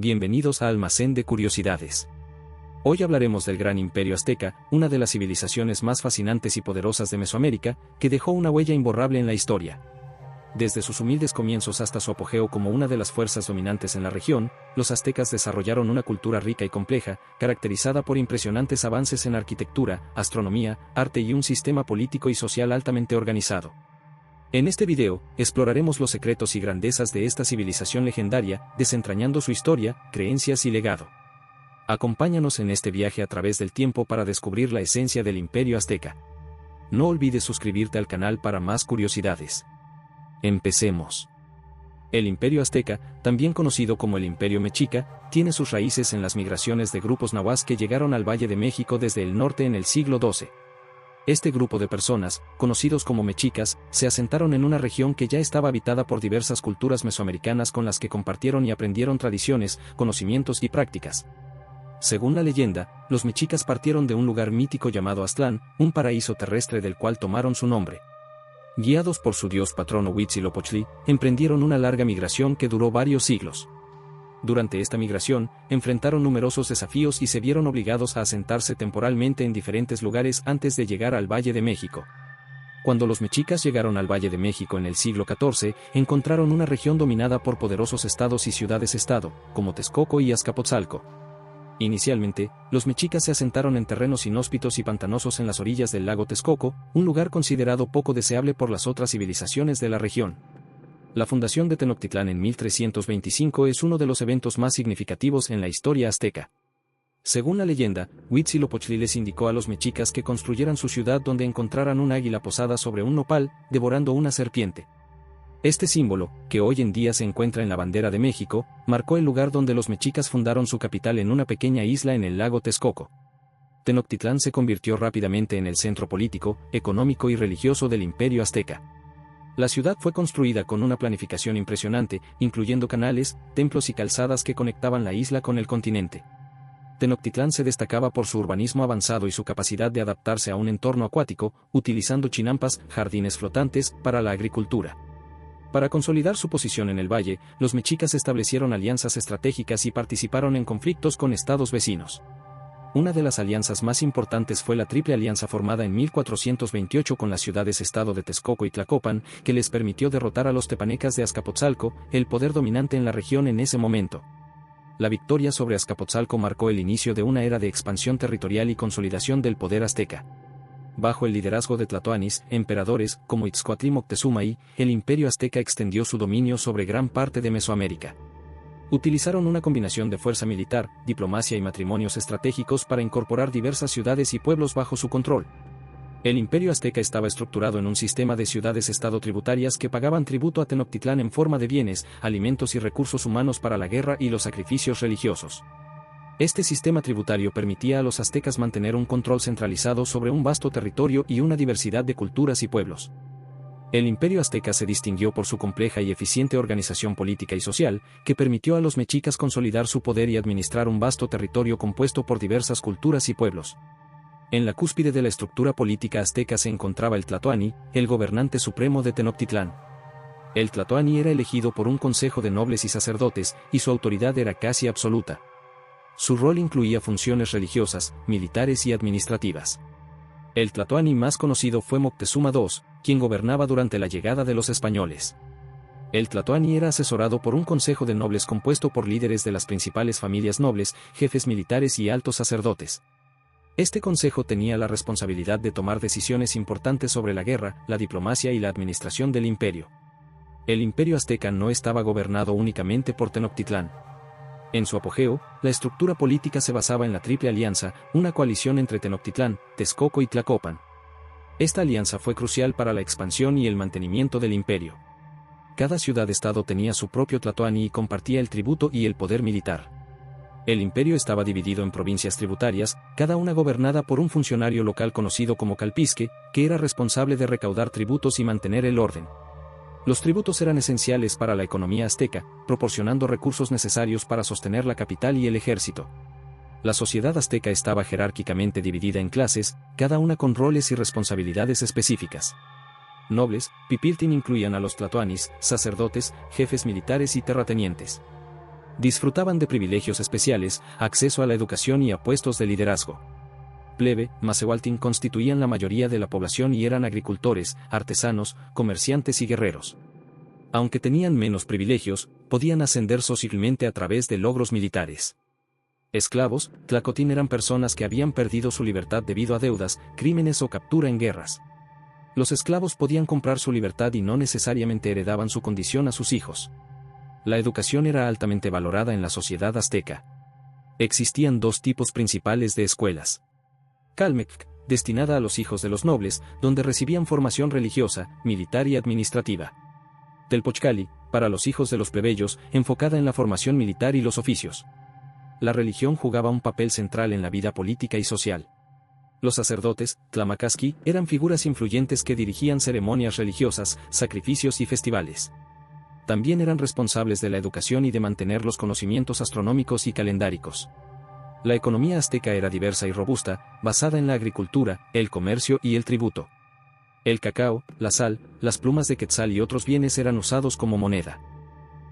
Bienvenidos a Almacén de Curiosidades. Hoy hablaremos del gran imperio azteca, una de las civilizaciones más fascinantes y poderosas de Mesoamérica, que dejó una huella imborrable en la historia. Desde sus humildes comienzos hasta su apogeo como una de las fuerzas dominantes en la región, los aztecas desarrollaron una cultura rica y compleja, caracterizada por impresionantes avances en arquitectura, astronomía, arte y un sistema político y social altamente organizado. En este video, exploraremos los secretos y grandezas de esta civilización legendaria, desentrañando su historia, creencias y legado. Acompáñanos en este viaje a través del tiempo para descubrir la esencia del Imperio Azteca. No olvides suscribirte al canal para más curiosidades. Empecemos. El Imperio Azteca, también conocido como el Imperio Mexica, tiene sus raíces en las migraciones de grupos nahuas que llegaron al Valle de México desde el norte en el siglo XII. Este grupo de personas, conocidos como mexicas, se asentaron en una región que ya estaba habitada por diversas culturas mesoamericanas con las que compartieron y aprendieron tradiciones, conocimientos y prácticas. Según la leyenda, los mexicas partieron de un lugar mítico llamado Aztlán, un paraíso terrestre del cual tomaron su nombre. Guiados por su dios patrono Huitzilopochtli, emprendieron una larga migración que duró varios siglos. Durante esta migración, enfrentaron numerosos desafíos y se vieron obligados a asentarse temporalmente en diferentes lugares antes de llegar al Valle de México. Cuando los mexicas llegaron al Valle de México en el siglo XIV, encontraron una región dominada por poderosos estados y ciudades-estado, como Texcoco y Azcapotzalco. Inicialmente, los mexicas se asentaron en terrenos inhóspitos y pantanosos en las orillas del lago Texcoco, un lugar considerado poco deseable por las otras civilizaciones de la región. La fundación de Tenochtitlán en 1325 es uno de los eventos más significativos en la historia azteca. Según la leyenda, Huitzilopochtli les indicó a los mexicas que construyeran su ciudad donde encontraran un águila posada sobre un nopal, devorando una serpiente. Este símbolo, que hoy en día se encuentra en la bandera de México, marcó el lugar donde los mexicas fundaron su capital en una pequeña isla en el lago Texcoco. Tenochtitlán se convirtió rápidamente en el centro político, económico y religioso del Imperio Azteca. La ciudad fue construida con una planificación impresionante, incluyendo canales, templos y calzadas que conectaban la isla con el continente. Tenochtitlán se destacaba por su urbanismo avanzado y su capacidad de adaptarse a un entorno acuático, utilizando chinampas, jardines flotantes, para la agricultura. Para consolidar su posición en el valle, los mexicas establecieron alianzas estratégicas y participaron en conflictos con estados vecinos. Una de las alianzas más importantes fue la Triple Alianza formada en 1428 con las ciudades-estado de Texcoco y Tlacopan, que les permitió derrotar a los tepanecas de Azcapotzalco, el poder dominante en la región en ese momento. La victoria sobre Azcapotzalco marcó el inicio de una era de expansión territorial y consolidación del poder azteca. Bajo el liderazgo de tlatoanis, emperadores, como Itzcoatl y Moctezuma I, el Imperio Azteca extendió su dominio sobre gran parte de Mesoamérica. Utilizaron una combinación de fuerza militar, diplomacia y matrimonios estratégicos para incorporar diversas ciudades y pueblos bajo su control. El Imperio Azteca estaba estructurado en un sistema de ciudades-estado tributarias que pagaban tributo a Tenochtitlán en forma de bienes, alimentos y recursos humanos para la guerra y los sacrificios religiosos. Este sistema tributario permitía a los aztecas mantener un control centralizado sobre un vasto territorio y una diversidad de culturas y pueblos. El Imperio Azteca se distinguió por su compleja y eficiente organización política y social, que permitió a los mexicas consolidar su poder y administrar un vasto territorio compuesto por diversas culturas y pueblos. En la cúspide de la estructura política azteca se encontraba el tlatoani, el gobernante supremo de Tenochtitlán. El tlatoani era elegido por un consejo de nobles y sacerdotes, y su autoridad era casi absoluta. Su rol incluía funciones religiosas, militares y administrativas. El tlatoani más conocido fue Moctezuma II, quien gobernaba durante la llegada de los españoles. El tlatoani era asesorado por un consejo de nobles compuesto por líderes de las principales familias nobles, jefes militares y altos sacerdotes. Este consejo tenía la responsabilidad de tomar decisiones importantes sobre la guerra, la diplomacia y la administración del imperio. El Imperio Azteca no estaba gobernado únicamente por Tenochtitlán. En su apogeo, la estructura política se basaba en la Triple Alianza, una coalición entre Tenochtitlán, Texcoco y Tlacopan. Esta alianza fue crucial para la expansión y el mantenimiento del imperio. Cada ciudad-estado tenía su propio tlatoani y compartía el tributo y el poder militar. El imperio estaba dividido en provincias tributarias, cada una gobernada por un funcionario local conocido como calpisque, que era responsable de recaudar tributos y mantener el orden. Los tributos eran esenciales para la economía azteca, proporcionando recursos necesarios para sostener la capital y el ejército. La sociedad azteca estaba jerárquicamente dividida en clases, cada una con roles y responsabilidades específicas. Nobles, pipiltin incluían a los tlatoanis, sacerdotes, jefes militares y terratenientes. Disfrutaban de privilegios especiales, acceso a la educación y a puestos de liderazgo. Plebe, Macehualtin constituían la mayoría de la población y eran agricultores, artesanos, comerciantes y guerreros. Aunque tenían menos privilegios, podían ascender socialmente a través de logros militares. Esclavos, tlacotín eran personas que habían perdido su libertad debido a deudas, crímenes o captura en guerras. Los esclavos podían comprar su libertad y no necesariamente heredaban su condición a sus hijos. La educación era altamente valorada en la sociedad azteca. Existían dos tipos principales de escuelas. Calmec, destinada a los hijos de los nobles, donde recibían formación religiosa, militar y administrativa. Telpochcali, para los hijos de los plebeyos, enfocada en la formación militar y los oficios. La religión jugaba un papel central en la vida política y social. Los sacerdotes, Tlamacasqui, eran figuras influyentes que dirigían ceremonias religiosas, sacrificios y festivales. También eran responsables de la educación y de mantener los conocimientos astronómicos y calendáricos. La economía azteca era diversa y robusta, basada en la agricultura, el comercio y el tributo. El cacao, la sal, las plumas de quetzal y otros bienes eran usados como moneda.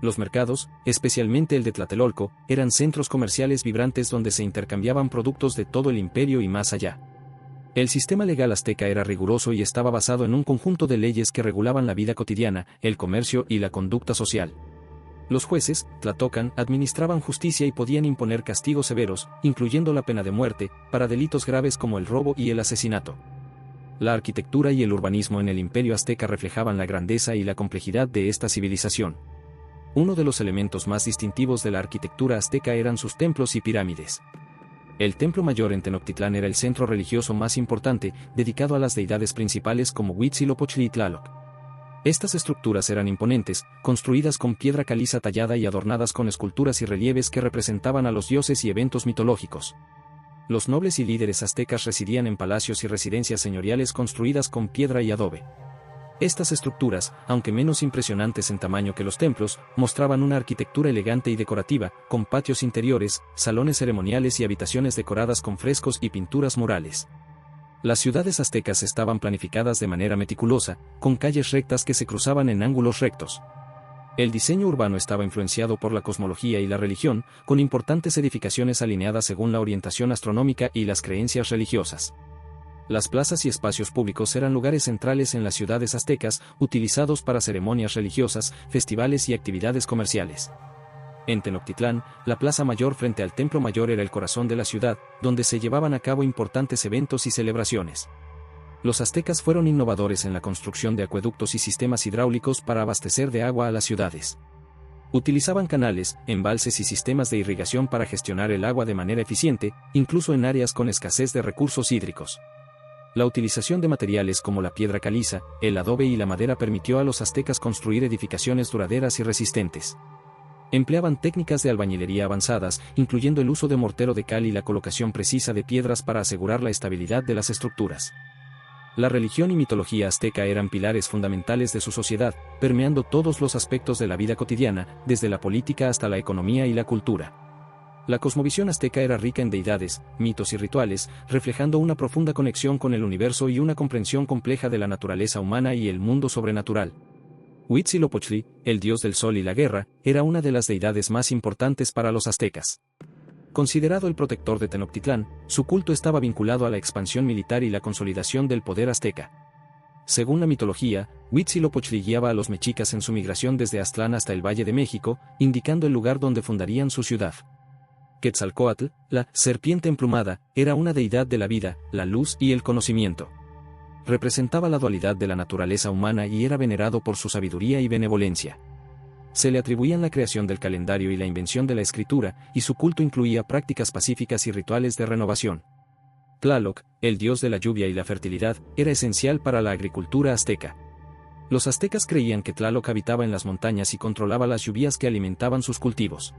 Los mercados, especialmente el de Tlatelolco, eran centros comerciales vibrantes donde se intercambiaban productos de todo el imperio y más allá. El sistema legal azteca era riguroso y estaba basado en un conjunto de leyes que regulaban la vida cotidiana, el comercio y la conducta social. Los jueces, tlatocan, administraban justicia y podían imponer castigos severos, incluyendo la pena de muerte, para delitos graves como el robo y el asesinato. La arquitectura y el urbanismo en el imperio azteca reflejaban la grandeza y la complejidad de esta civilización. Uno de los elementos más distintivos de la arquitectura azteca eran sus templos y pirámides. El templo mayor en Tenochtitlán era el centro religioso más importante, dedicado a las deidades principales como Huitzilopochtli y Tlaloc. Estas estructuras eran imponentes, construidas con piedra caliza tallada y adornadas con esculturas y relieves que representaban a los dioses y eventos mitológicos. Los nobles y líderes aztecas residían en palacios y residencias señoriales construidas con piedra y adobe. Estas estructuras, aunque menos impresionantes en tamaño que los templos, mostraban una arquitectura elegante y decorativa, con patios interiores, salones ceremoniales y habitaciones decoradas con frescos y pinturas murales. Las ciudades aztecas estaban planificadas de manera meticulosa, con calles rectas que se cruzaban en ángulos rectos. El diseño urbano estaba influenciado por la cosmología y la religión, con importantes edificaciones alineadas según la orientación astronómica y las creencias religiosas. Las plazas y espacios públicos eran lugares centrales en las ciudades aztecas, utilizados para ceremonias religiosas, festivales y actividades comerciales. En Tenochtitlán, la plaza mayor frente al templo mayor era el corazón de la ciudad, donde se llevaban a cabo importantes eventos y celebraciones. Los aztecas fueron innovadores en la construcción de acueductos y sistemas hidráulicos para abastecer de agua a las ciudades. Utilizaban canales, embalses y sistemas de irrigación para gestionar el agua de manera eficiente, incluso en áreas con escasez de recursos hídricos. La utilización de materiales como la piedra caliza, el adobe y la madera permitió a los aztecas construir edificaciones duraderas y resistentes. Empleaban técnicas de albañilería avanzadas, incluyendo el uso de mortero de cal y la colocación precisa de piedras para asegurar la estabilidad de las estructuras. La religión y mitología azteca eran pilares fundamentales de su sociedad, permeando todos los aspectos de la vida cotidiana, desde la política hasta la economía y la cultura. La cosmovisión azteca era rica en deidades, mitos y rituales, reflejando una profunda conexión con el universo y una comprensión compleja de la naturaleza humana y el mundo sobrenatural. Huitzilopochtli, el dios del sol y la guerra, era una de las deidades más importantes para los aztecas. Considerado el protector de Tenochtitlán, su culto estaba vinculado a la expansión militar y la consolidación del poder azteca. Según la mitología, Huitzilopochtli guiaba a los mexicas en su migración desde Aztlán hasta el Valle de México, indicando el lugar donde fundarían su ciudad. Quetzalcóatl, la serpiente emplumada, era una deidad de la vida, la luz y el conocimiento. Representaba la dualidad de la naturaleza humana y era venerado por su sabiduría y benevolencia. Se le atribuían la creación del calendario y la invención de la escritura, y su culto incluía prácticas pacíficas y rituales de renovación. Tlaloc, el dios de la lluvia y la fertilidad, era esencial para la agricultura azteca. Los aztecas creían que Tlaloc habitaba en las montañas y controlaba las lluvias que alimentaban sus cultivos.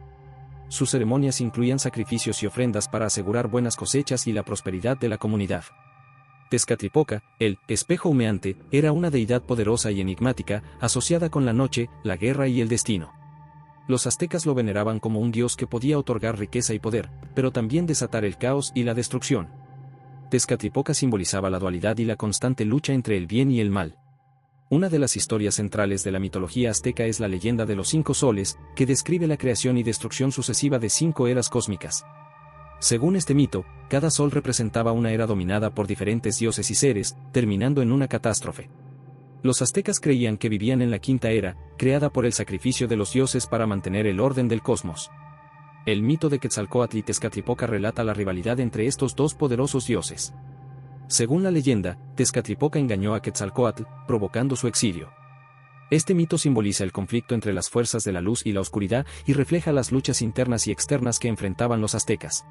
Sus ceremonias incluían sacrificios y ofrendas para asegurar buenas cosechas y la prosperidad de la comunidad. Tezcatlipoca, el espejo humeante, era una deidad poderosa y enigmática, asociada con la noche, la guerra y el destino. Los aztecas lo veneraban como un dios que podía otorgar riqueza y poder, pero también desatar el caos y la destrucción. Tezcatlipoca simbolizaba la dualidad y la constante lucha entre el bien y el mal. Una de las historias centrales de la mitología azteca es la leyenda de los 5 soles, que describe la creación y destrucción sucesiva de 5 eras cósmicas. Según este mito, cada sol representaba una era dominada por diferentes dioses y seres, terminando en una catástrofe. Los aztecas creían que vivían en la quinta era, creada por el sacrificio de los dioses para mantener el orden del cosmos. El mito de Quetzalcóatl y Tezcatlipoca relata la rivalidad entre estos dos poderosos dioses. Según la leyenda, Tezcatlipoca engañó a Quetzalcóatl, provocando su exilio. Este mito simboliza el conflicto entre las fuerzas de la luz y la oscuridad y refleja las luchas internas y externas que enfrentaban los aztecas.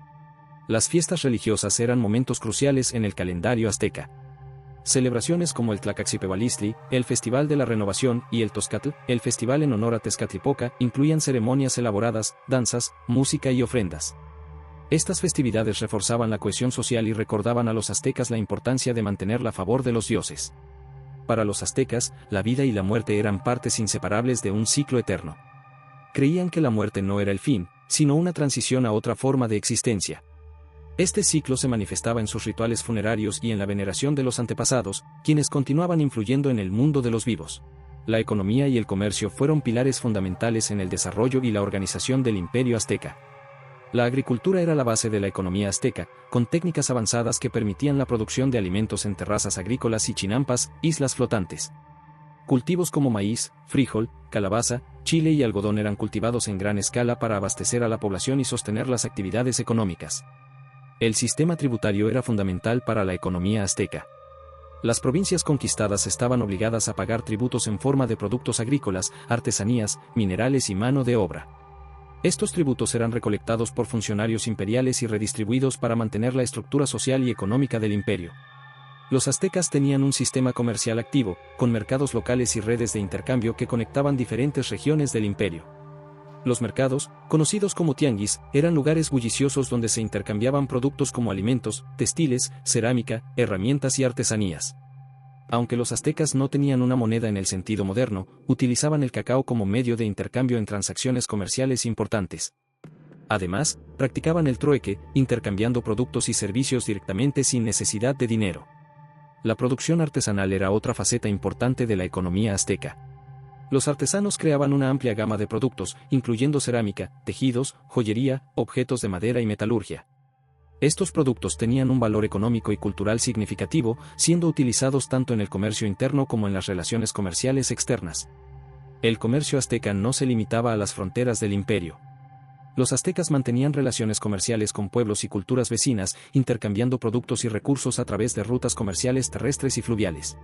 Las fiestas religiosas eran momentos cruciales en el calendario azteca. Celebraciones como el Tlacaxipewalistli, el Festival de la Renovación, y el Tozcatl, el festival en honor a Tezcatlipoca, incluían ceremonias elaboradas, danzas, música y ofrendas. Estas festividades reforzaban la cohesión social y recordaban a los aztecas la importancia de mantener la favor de los dioses. Para los aztecas, la vida y la muerte eran partes inseparables de un ciclo eterno. Creían que la muerte no era el fin, sino una transición a otra forma de existencia. Este ciclo se manifestaba en sus rituales funerarios y en la veneración de los antepasados, quienes continuaban influyendo en el mundo de los vivos. La economía y el comercio fueron pilares fundamentales en el desarrollo y la organización del imperio azteca. La agricultura era la base de la economía azteca, con técnicas avanzadas que permitían la producción de alimentos en terrazas agrícolas y chinampas, islas flotantes. Cultivos como maíz, frijol, calabaza, chile y algodón eran cultivados en gran escala para abastecer a la población y sostener las actividades económicas. El sistema tributario era fundamental para la economía azteca. Las provincias conquistadas estaban obligadas a pagar tributos en forma de productos agrícolas, artesanías, minerales y mano de obra. Estos tributos eran recolectados por funcionarios imperiales y redistribuidos para mantener la estructura social y económica del imperio. Los aztecas tenían un sistema comercial activo, con mercados locales y redes de intercambio que conectaban diferentes regiones del imperio. Los mercados, conocidos como tianguis, eran lugares bulliciosos donde se intercambiaban productos como alimentos, textiles, cerámica, herramientas y artesanías. Aunque los aztecas no tenían una moneda en el sentido moderno, utilizaban el cacao como medio de intercambio en transacciones comerciales importantes. Además, practicaban el trueque, intercambiando productos y servicios directamente sin necesidad de dinero. La producción artesanal era otra faceta importante de la economía azteca. Los artesanos creaban una amplia gama de productos, incluyendo cerámica, tejidos, joyería, objetos de madera y metalurgia. Estos productos tenían un valor económico y cultural significativo, siendo utilizados tanto en el comercio interno como en las relaciones comerciales externas. El comercio azteca no se limitaba a las fronteras del imperio. Los aztecas mantenían relaciones comerciales con pueblos y culturas vecinas, intercambiando productos y recursos a través de rutas comerciales terrestres y fluviales.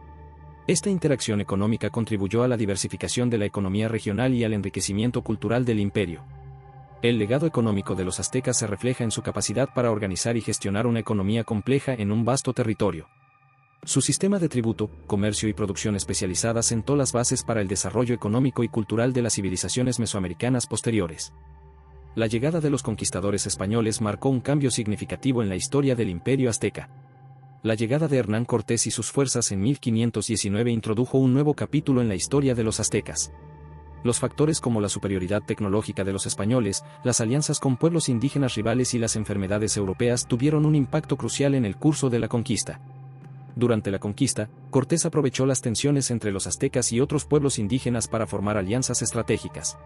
Esta interacción económica contribuyó a la diversificación de la economía regional y al enriquecimiento cultural del imperio. El legado económico de los aztecas se refleja en su capacidad para organizar y gestionar una economía compleja en un vasto territorio. Su sistema de tributo, comercio y producción especializada sentó las bases para el desarrollo económico y cultural de las civilizaciones mesoamericanas posteriores. La llegada de los conquistadores españoles marcó un cambio significativo en la historia del imperio azteca. La llegada de Hernán Cortés y sus fuerzas en 1519 introdujo un nuevo capítulo en la historia de los aztecas. Los factores como la superioridad tecnológica de los españoles, las alianzas con pueblos indígenas rivales y las enfermedades europeas tuvieron un impacto crucial en el curso de la conquista. Durante la conquista, Cortés aprovechó las tensiones entre los aztecas y otros pueblos indígenas para formar alianzas estratégicas.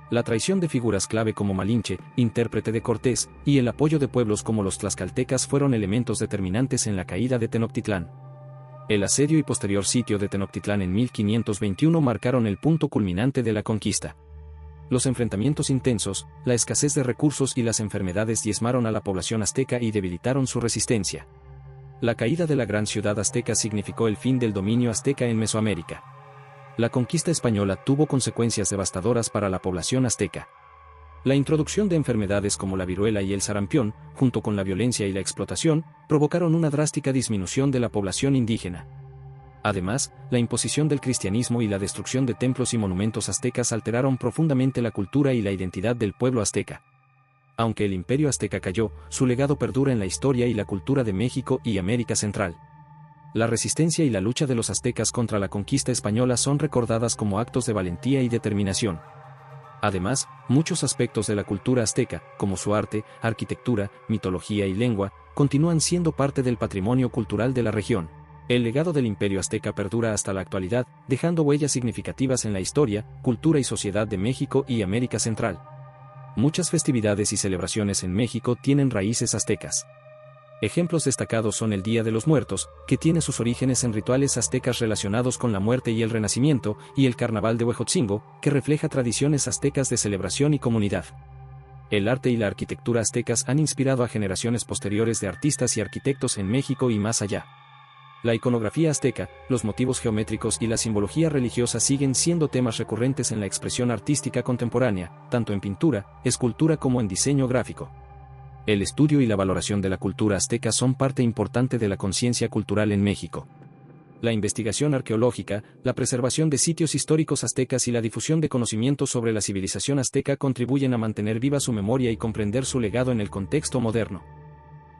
La traición de figuras clave como Malinche, intérprete de Cortés, y el apoyo de pueblos como los tlaxcaltecas fueron elementos determinantes en la caída de Tenochtitlán. El asedio y posterior sitio de Tenochtitlán en 1521 marcaron el punto culminante de la conquista. Los enfrentamientos intensos, la escasez de recursos y las enfermedades diezmaron a la población azteca y debilitaron su resistencia. La caída de la gran ciudad azteca significó el fin del dominio azteca en Mesoamérica. La conquista española tuvo consecuencias devastadoras para la población azteca. La introducción de enfermedades como la viruela y el sarampión, junto con la violencia y la explotación, provocaron una drástica disminución de la población indígena. Además, la imposición del cristianismo y la destrucción de templos y monumentos aztecas alteraron profundamente la cultura y la identidad del pueblo azteca. Aunque el imperio azteca cayó, su legado perdura en la historia y la cultura de México y América Central. La resistencia y la lucha de los aztecas contra la conquista española son recordadas como actos de valentía y determinación. Además, muchos aspectos de la cultura azteca, como su arte, arquitectura, mitología y lengua, continúan siendo parte del patrimonio cultural de la región. El legado del Imperio Azteca perdura hasta la actualidad, dejando huellas significativas en la historia, cultura y sociedad de México y América Central. Muchas festividades y celebraciones en México tienen raíces aztecas. Ejemplos destacados son el Día de los Muertos, que tiene sus orígenes en rituales aztecas relacionados con la muerte y el renacimiento, y el Carnaval de Huejotzingo, que refleja tradiciones aztecas de celebración y comunidad. El arte y la arquitectura aztecas han inspirado a generaciones posteriores de artistas y arquitectos en México y más allá. La iconografía azteca, los motivos geométricos y la simbología religiosa siguen siendo temas recurrentes en la expresión artística contemporánea, tanto en pintura, escultura como en diseño gráfico. El estudio y la valoración de la cultura azteca son parte importante de la conciencia cultural en México. La investigación arqueológica, la preservación de sitios históricos aztecas y la difusión de conocimientos sobre la civilización azteca contribuyen a mantener viva su memoria y comprender su legado en el contexto moderno.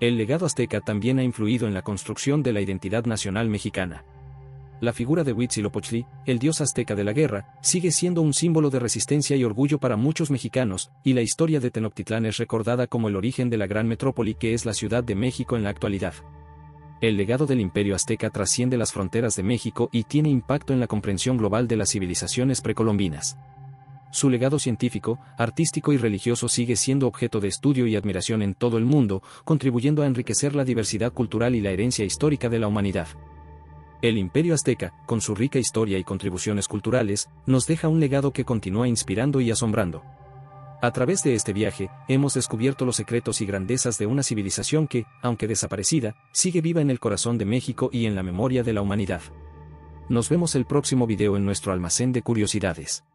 El legado azteca también ha influido en la construcción de la identidad nacional mexicana. La figura de Huitzilopochtli, el dios azteca de la guerra, sigue siendo un símbolo de resistencia y orgullo para muchos mexicanos, y la historia de Tenochtitlán es recordada como el origen de la gran metrópoli que es la Ciudad de México en la actualidad. El legado del Imperio Azteca trasciende las fronteras de México y tiene impacto en la comprensión global de las civilizaciones precolombinas. Su legado científico, artístico y religioso sigue siendo objeto de estudio y admiración en todo el mundo, contribuyendo a enriquecer la diversidad cultural y la herencia histórica de la humanidad. El Imperio Azteca, con su rica historia y contribuciones culturales, nos deja un legado que continúa inspirando y asombrando. A través de este viaje, hemos descubierto los secretos y grandezas de una civilización que, aunque desaparecida, sigue viva en el corazón de México y en la memoria de la humanidad. Nos vemos el próximo video en nuestro almacén de curiosidades.